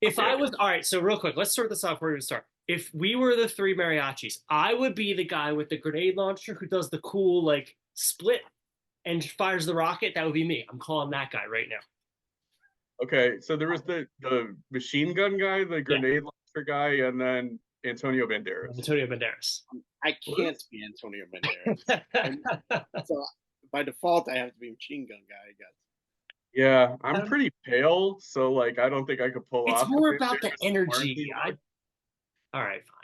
If I was, all right, so real quick, let's sort this out before we start. If we were the three mariachis, I would be the guy with the grenade launcher who does the cool like split and fires the rocket. That would be me. I'm calling that guy right now. Okay, so there was the machine gun guy, the Yeah, grenade launcher guy, and then Antonio Banderas. Antonio Banderas. I can't be Antonio Banderas. So by default, I have to be machine gun guy, I guess. Yeah, I'm pretty pale, so like I don't think I could pull It's off the more about the Banderas energy. quarantine look. All right, fine.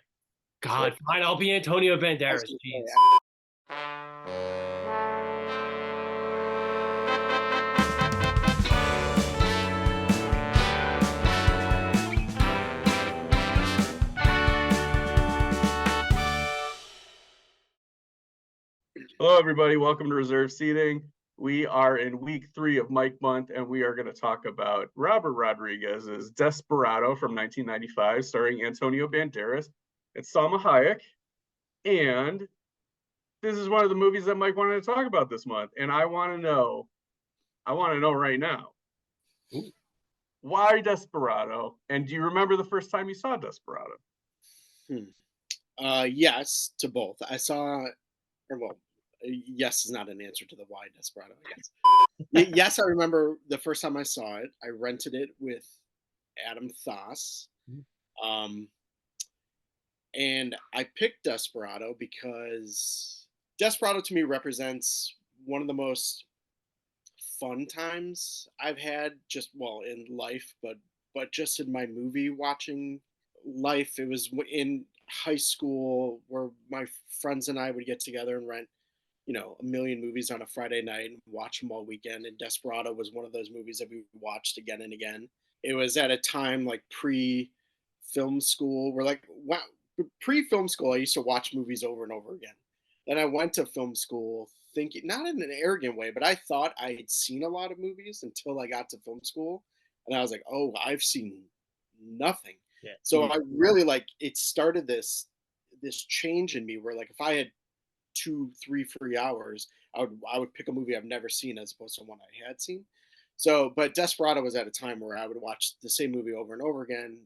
God, fine. I'll be Antonio I was Banderas. gonna Jeez. Hello, everybody. Welcome to Reserve Seating. We are in week 3 of Mike Month, and we are going to talk about Robert Rodriguez's Desperado from 1995, starring Antonio Banderas and Salma Hayek. And this is one of the movies that Mike wanted to talk about this month, and I want to know right now, why Desperado? And do you remember the first time you saw Desperado? Yes to both. I saw, or well, yes is not an answer to the why Desperado, I guess. Yes, I remember the first time I saw it. I rented it with Adam Thoss. Um, and I picked Desperado because Desperado to me represents one of the most fun times I've had just well in life, but just in my movie watching life. It was in high school where my friends and I would get together and rent, a million movies on a Friday night and watch them all weekend. And Desperado was one of those movies that we watched again and again. It was at a time like pre film school. We're like, wow, pre film school, I used to watch movies over and over again. Then I went to film school thinking, not in an arrogant way, but I thought I had seen a lot of movies until I got to film school. And I was like, oh, I've seen nothing. Yeah. So I really like it started this change in me where like if I had 2, 3 free hours, I would pick a movie I've never seen as opposed to one I had seen. So, but Desperado was at a time where I would watch the same movie over and over again.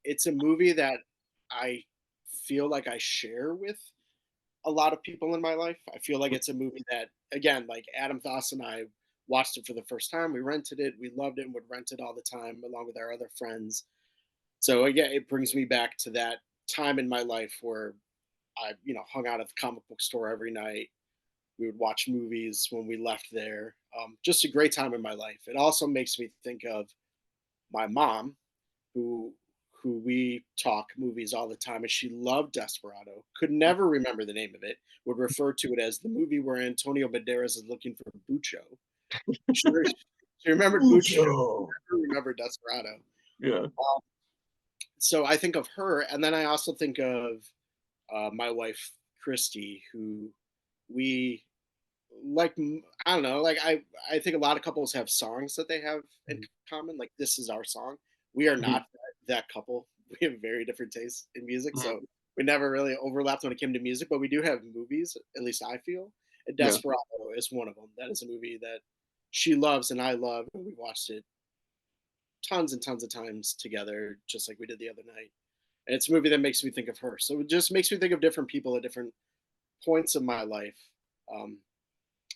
It's a movie that I feel like I share with a lot of people in my life. I feel like it's a movie that, again, like Adam Thoss and I watched it for the first time. We rented it, we loved it, and would rent it all the time along with our other friends. So again, it brings me back to that time in my life where I, hung out at the comic book store every night. We would watch movies when we left there. Just a great time in my life. It also makes me think of my mom, who we talk movies all the time, and she loved Desperado. Could never remember the name of it. Would refer to it as the movie where Antonio Banderas is looking for Bucho. She remembered Bucho. Never remembered Desperado. Yeah. So I think of her, and then I also think of my wife Christy, who we like. I don't know. Like I think a lot of couples have songs that they have in common. Like this is our song. We are not that couple. We have very different tastes in music, so we never really overlapped when it came to music. But we do have movies. At least I feel. And Yeah. Desperado is one of them. That is a movie that she loves and I love, and we watched it tons and tons of times together, just like we did the other night. And it's a movie that makes me think of her. So it just makes me think of different people at different points of my life.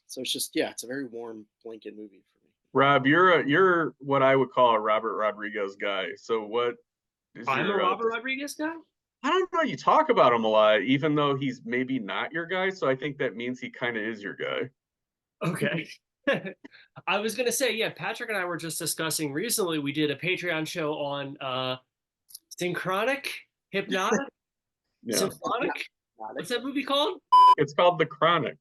So it's just, yeah, it's a very warm blanket movie for me. Rob, you're what I would call a Robert Rodriguez guy. So what is I'm a your Robert Rodriguez guy. I don't know, you talk about him a lot, even though he's maybe not your guy. So I think that means he kind of is your guy. Okay. I was gonna say, yeah, Patrick and I were just discussing recently. We did a Patreon show on synchronic, hypnotic, Yeah. symphonic. What's that movie called? It's called The Chronic.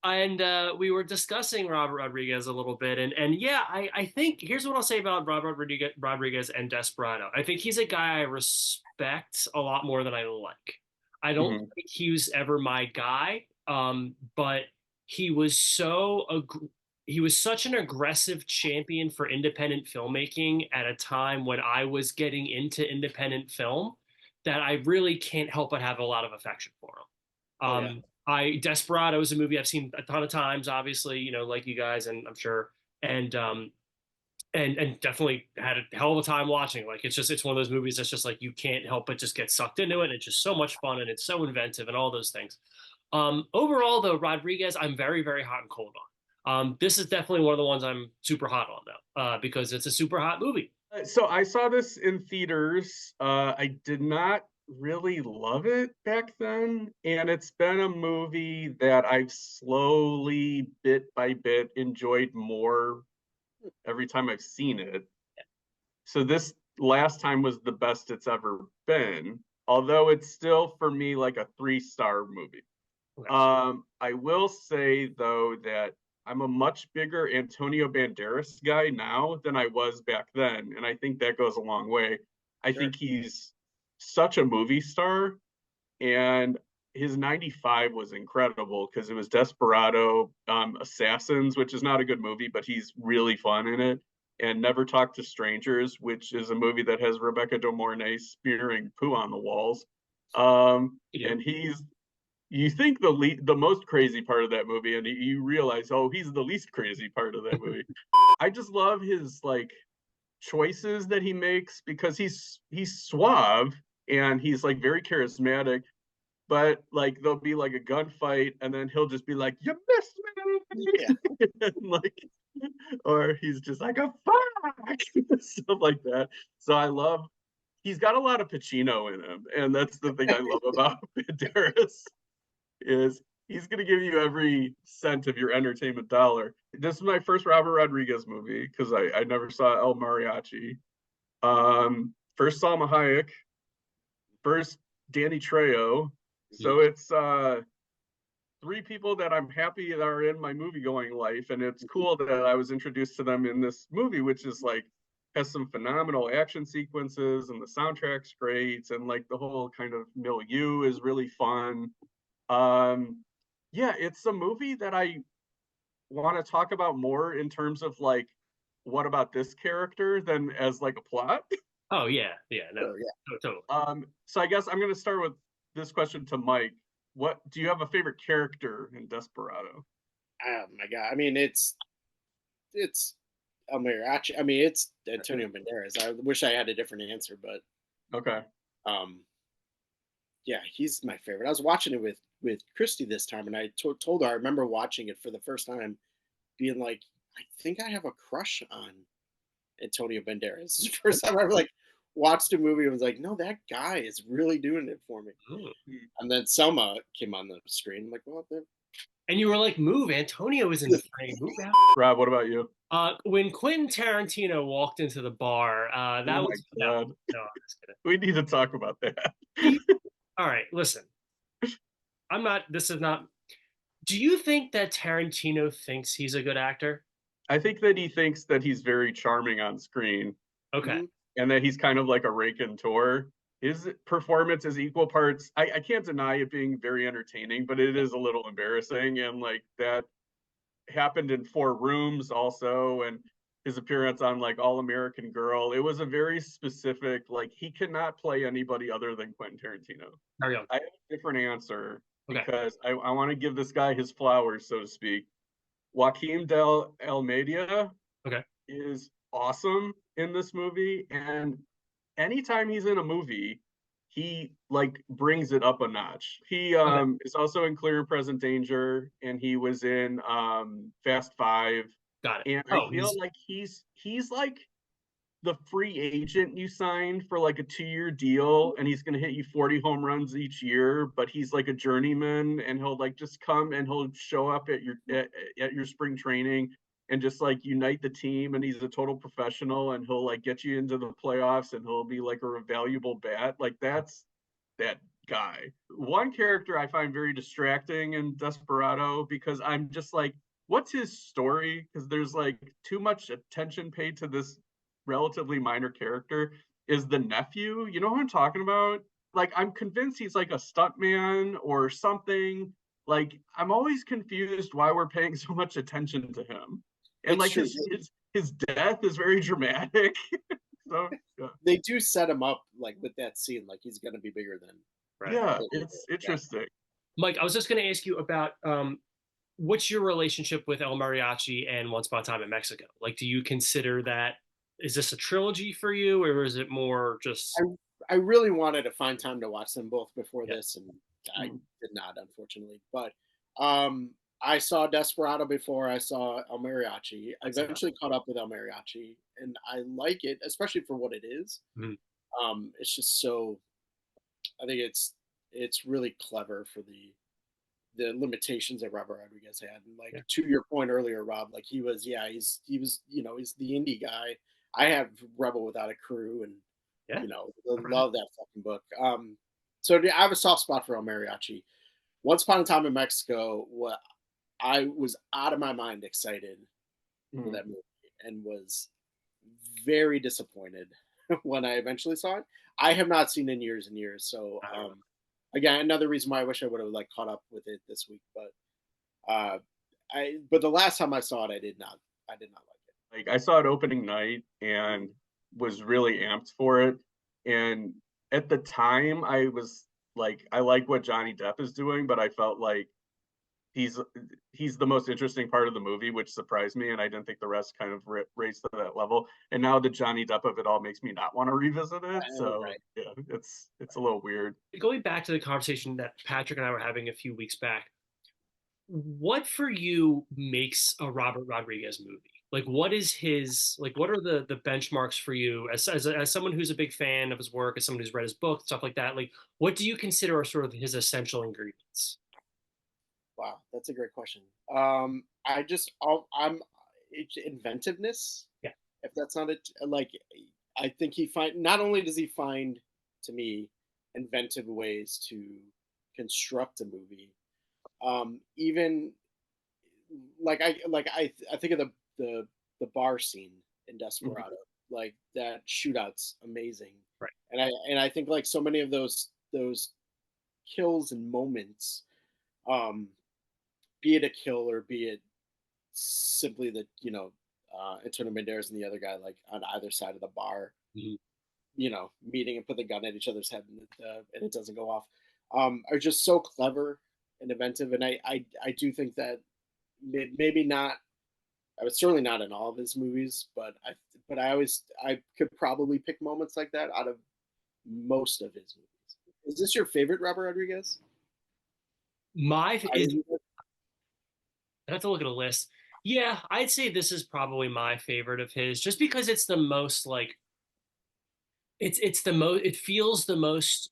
And we were discussing Robert Rodriguez a little bit, and yeah, I think here's what I'll say about Robert Rodriguez and Desperado. I think he's a guy I respect a lot more than I like. I don't think he was ever my guy, but he was he was such an aggressive champion for independent filmmaking at a time when I was getting into independent film that I really can't help but have a lot of affection for him. Desperado is a movie I've seen a ton of times, obviously, like you guys, and I'm sure, and and definitely had a hell of a time watching. Like it's one of those movies that's just like you can't help but just get sucked into it. And it's just so much fun and it's so inventive and all those things. Overall, though, Rodriguez, I'm very, very hot and cold on. This is definitely one of the ones I'm super hot on, though, because it's a super hot movie. So I saw this in theaters. I did not really love it back then, and it's been a movie that I've slowly, bit by bit, enjoyed more every time I've seen it. So this last time was the best it's ever been, although it's still for me like a 3-star movie. Okay. I will say though that I'm a much bigger Antonio Banderas guy now than I was back then, and I think that goes a long way. I Sure. think he's such a movie star, and his 95 was incredible because it was Desperado, Assassins, which is not a good movie, but he's really fun in it, and Never Talk to Strangers, which is a movie that has Rebecca De Mornay spearing poo on the walls. Yeah. And you think the most crazy part of that movie, and you realize, oh, he's the least crazy part of that movie. I just love his like choices that he makes because he's suave and he's like very charismatic, but like there'll be like a gunfight and then he'll just be like, "You missed me," Yeah. and like, or he's just like a fuck, stuff like that. So I love. He's got a lot of Pacino in him, and that's the thing I love about Banderas is he's going to give you every cent of your entertainment dollar. This is my first Robert Rodriguez movie because I never saw El Mariachi. First Salma Hayek, first Danny Trejo. So it's 3 people that I'm happy that are in my movie going life, and it's cool that I was introduced to them in this movie, which is like has some phenomenal action sequences, and the soundtrack's great, and like the whole kind of milieu is really fun. Yeah, it's a movie that I want to talk about more in terms of like what about this character than as like a plot. Oh yeah, yeah, no, Sure, yeah. no, totally. So I guess I'm going to start with this question to Mike. What do you have a favorite character in Desperado? Oh my god. I mean, it's El Mariachi. I mean, it's Antonio Banderas. I wish I had a different answer, but Okay. um, yeah, he's my favorite. I was watching it with Christy this time, and I told her I remember watching it for the first time, being like, I think I have a crush on Antonio Banderas. This is the first time I ever like watched a movie and was like, no, that guy is really doing it for me. Mm. And then Selma came on the screen. I'm like, well, And you were like, "Move, Antonio is in the frame. Move out." Rob, what about you? When Quentin Tarantino walked into the bar, that Oh was my God. no, I'm just kidding. We need to talk about that. All right, listen. I'm not. This is not. Do you think that Tarantino thinks he's a good actor? I think that he thinks that he's very charming on screen Okay. mhm. and that he's kind of like a raconteur. His performance is equal parts. I can't deny it being very entertaining, but it is a little embarrassing. And like that happened in 4 Rooms also, and his appearance on like All American Girl. It was a very specific, like he cannot play anybody other than Quentin Tarantino. Carry on. I have a different answer Okay. because I want to give this guy his flowers, so to speak. Joaquim Del Almeida Okay. is awesome in this movie, and anytime he's in a movie, he like brings it up a notch. He Okay. is also in Clear and Present Danger, and he was in Fast Five. Got it. And I Oh, feel like he's like the free agent you signed for like a 2-year deal, and he's gonna hit you 40 home runs each year, but he's like a journeyman, and he'll like just come and he'll show up at your spring training and just like unite the team, and he's a total professional, and he'll like get you into the playoffs, and he'll be like a valuable bat. Like that's that guy. One character I find very distracting in Desperado because I'm just like, what's his story? Because there's like too much attention paid to this relatively minor character. Is the nephew. You know what I'm talking about? Like, I'm convinced he's like a stuntman or something. Like, I'm always confused why we're paying so much attention to him. And It's like true. his death is very dramatic. So yeah. They do set him up like with that scene, like he's gonna be bigger than. right. Yeah, than it's yeah. interesting. Mike, I was just going to ask you about what's your relationship with El Mariachi and Once Upon a Time in Mexico? Like, do you consider that is this a trilogy for you, or is it more I just I really wanted to find time to watch them both before yeah? this, and I Mm. did not, unfortunately. But I saw Desperado before I saw El Mariachi. I That's enough. eventually caught up with El Mariachi, and I like it, especially for what it is. Mhm. It's just so. I think it's really clever for the limitations that Robert Rodriguez had. And like Yeah, to your point earlier, Rob, like he was he's the indie guy. I have Rebel Without a Crew, and yeah. Okay. love that fucking book. So yeah, I have a soft spot for El Mariachi. Once Upon a Time in Mexico, what I was out of my mind excited for Mm. that movie and was very disappointed when I eventually saw it. I have not seen it in years and years. So I don't know. again, another reason why I wish I would have like caught up with it this week. Uh but the last time I saw it, I did not like it. Like I saw it opening night and was really amped for it. And at the time, I was like, I like what Johnny Depp is doing, but I felt like he's he's the most interesting part of the movie, which surprised me, and I didn't think the rest kind of raised to that level. And now the Johnny Depp of it all makes me not want to revisit it. So Right. yeah, it's a little weird. Going back to the conversation that Patrick and I were having a few weeks back, what for you makes a Robert Rodriguez movie? Like, what is his like? What are the benchmarks for you as someone who's a big fan of his work, as someone who's read his book, stuff like that? Like, what do you consider are sort of his essential ingredients? Wow, that's a great question. I'm it's inventiveness. Yeah, If that's not it, like I think he find not only does he find to me inventive ways to construct a movie, even I think of the bar scene in Mhm. Desperado, like that shootout's amazing, right. and I think like so many of those kills and moments, um, be it a kill or be it simply that Antonio Banderas and the other guy like on either side of the bar, Mhm. meeting and put the gun at each other's head and it doesn't go off, are just so clever and inventive. And I do think that maybe not. I was certainly not in all of his movies, but I could probably pick moments like that out of most of his movies. Is this your favorite Robert Rodriguez? My is Either of I have to look at a list. Yeah, I'd say this is probably my favorite of his, just because it's the most like it's the most it feels the most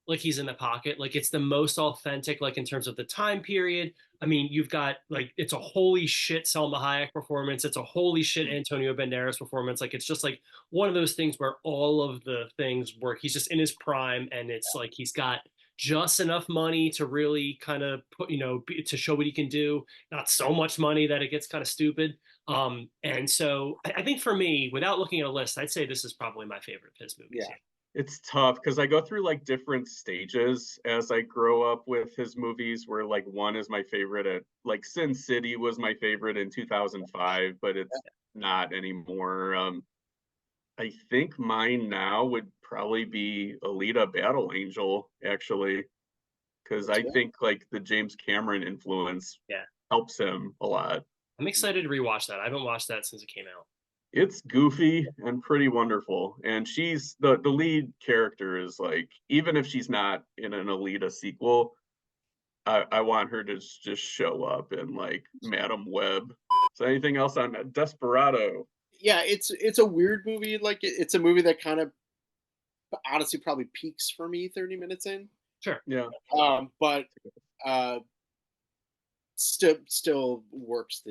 like he's in the pocket, like it's the most authentic, like in terms of the time period. I mean, you've got like it's a holy shit Selma Hayek performance, it's a holy shit Mhm. Antonio Banderas performance. Like it's just like one of those things where all of the things work. He's just in his prime, and it's like he's got just enough money to really kind of put, to show what he can do. Not so much money that it gets kind of stupid. And so I think for me, without looking at a list, I'd say this is probably my favorite of his movies. Yeah, Yeah. It's tough because I go through like different stages as I grow up with his movies, where like one is my favorite at like Sin City was my favorite in 2005, but it's not anymore. I think mine now would probably be Alita Battle Angel, actually, because that's I good. think like the James Cameron influence Yeah. helps him a lot. I'm excited to rewatch that. I haven't watched that since it came out. It's goofy and pretty wonderful. And she's the lead character is like, even if she's not in an Alita sequel, I want her to just show up in like Madam Web. So anything else on Desperado? Yeah, it's a weird movie. Like it's a movie that kind of honestly probably peaks for me 30 minutes in. Sure. Yeah. But uh, still works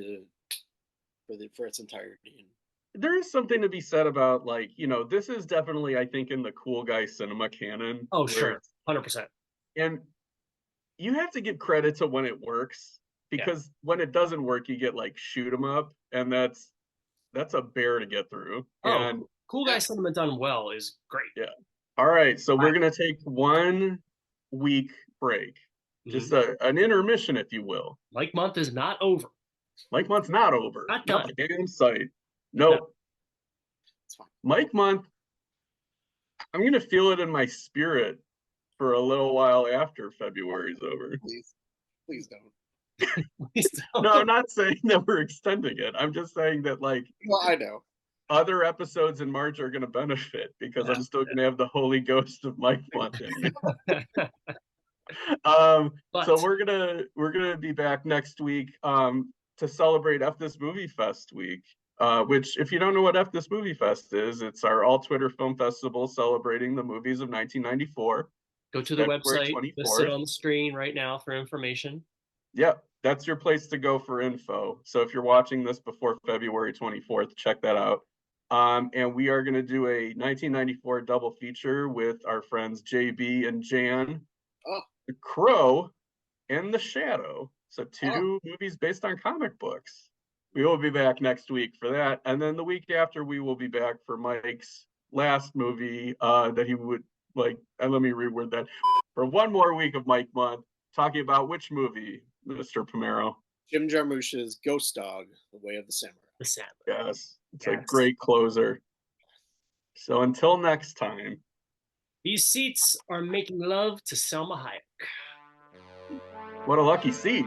for its entirety. There is something to be said about like, this is definitely, I think, in the cool guy cinema canon Oh, where sure. it's, 100%. and you have to give credit to when it works, Yeah. because when it doesn't work, you get like shoot 'em up, and that's a bear to get through. Oh, And Cool Guy Yeah, Cinema done well is great. yeah. All right, so All we're right. gonna take 1 week break, Mhm. just an intermission, if you will. Mike Month is not over. Mike Month's not over, Not not done. by damn sight. No. Nope. it's fine. Mike Month, I'm gonna feel it in my spirit for a little while after February's over. Please, please don't. Please No, I'm don't. not saying that we're extending it. I'm just saying that like Well, I know. other episodes in March are going to benefit because I'm still going to have the Holy Ghost of Mike Month in me. So we're gonna be back next week to celebrate F This Movie Fest week. Which, if you don't know what F This Movie Fest is, it's our all Twitter film festival celebrating the movies of 1994. Go to the February website 24th. listed on the screen right now for information. Yep, that's your place to go for info. So if you're watching this before February 24th, check that out. And we are going to do a 1994 double feature with our friends JB and Jan, Oh, The Crow and The Shadow. So oh, two movies based on comic books. We will be back next week for that. And then the week after, we will be back for Mike's last movie that he would like. And let me reword that. For one more week of Mike Month, talking about which movie, Mr. Pomaro? Jim Jarmusch's Ghost Dog: The Way of the Samurai. The Samurai. Yes, it's a Yes. great closer. So until next time. These seats are making love to Selma Hayek. What a lucky seat.